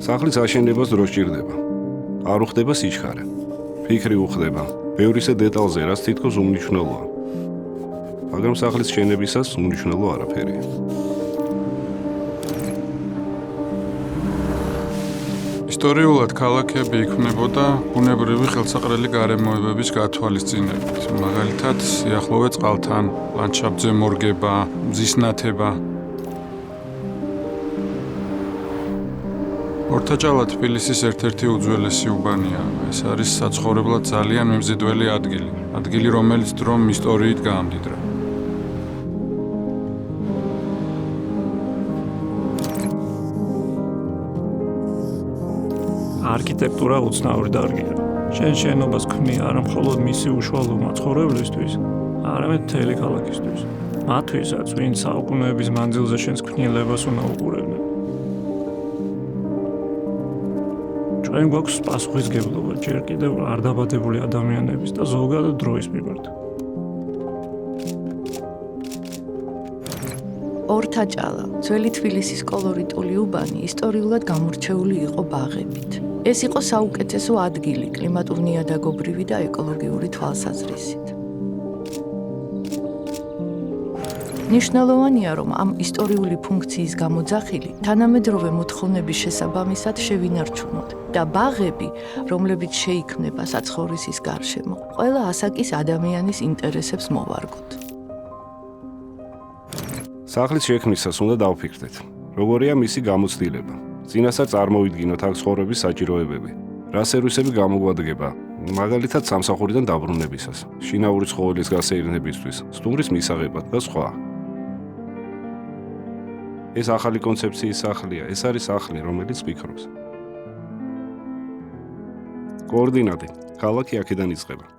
სახლის აშენებას დრო სჭირდება. არ უხდება სიჩქარე. ფიქრი უხდება. ბევრისა დეტალზე, რაც თითქოს უმნიშვნელოა. მაგრამ სახლის შენებისას უმნიშვნელო არაფერია. ისტორიულად ქალაქები იქმნებოდა ბუნებრივი ხელსაყრელი გარემოებების გათვალისწინებით. მაგალითად, სიახლოვე წყალთან, ლანდშაფტზე მორგება, მზის ნათება. ორთაჭალა თბილისის ერთ-ერთი უძველესი უბანია. ეს არის საცხოვრებლად ძალიან მიმზიდველი ადგილი. ადგილი, რომელიც დრომ ისტორიით გაამდიდრა. არქიტექტურა უცნაური დარგია. შენობას ქმნია არა მხოლოდ მისი უშუალო მაცხოვრებლისთვის, არამედ მთელი ქალაქისთვის. მათთვისაც, ვინც საუკუნეების მანძილზე შენს ქმნილებას უნდა უყურებდნენ. ჩვენ გვაქვს პასუხისმგებლობა ჯერ კიდევ არ დაბადებული ადამიანების და ზოგადად დროის მიმართ. ორთაჭალა, ძველი თბილისის კოლორიტული უბანი ისტორიულად გამორჩეული იყო ბაღებით. ეს იყო საუკეთესო ადგილი კლიმატურ ნიადაგობრივი და ეკოლოგიური თვალსაზრისით. ნიშნულოვანია, რომ ამ ისტორიული ფუნქციის გამოძახილი თანამედროვე მოთხოვნების შესაბამისად შევინარჩუნოთ და ბაღები, რომლებიც შეიქმნება საცხოვრისის გარშემო, ყველა ასაკის ადამიანის ინტერესებს მოვარგოთ. სახლის შექმნისას უნდა დავფიქრდეთ, როგორია მისი გამოცდილება. წინასწარ წარმოვიდგინოთ აქ ცხოვრების საჭიროებები. რა სერვისები გამოგვადგება, მაგალითად სამსახურიდან დაბრუნებისას, შინაური ცხოველის გასეირნებისთვის, სტუმრის მისაღებად და სხვა. ეს ახალი კონცეფციის სახლია, ეს არის სახლი, რომელიც ფიქრობს. კოორდინატი, ქალაქი აქედან იწყება.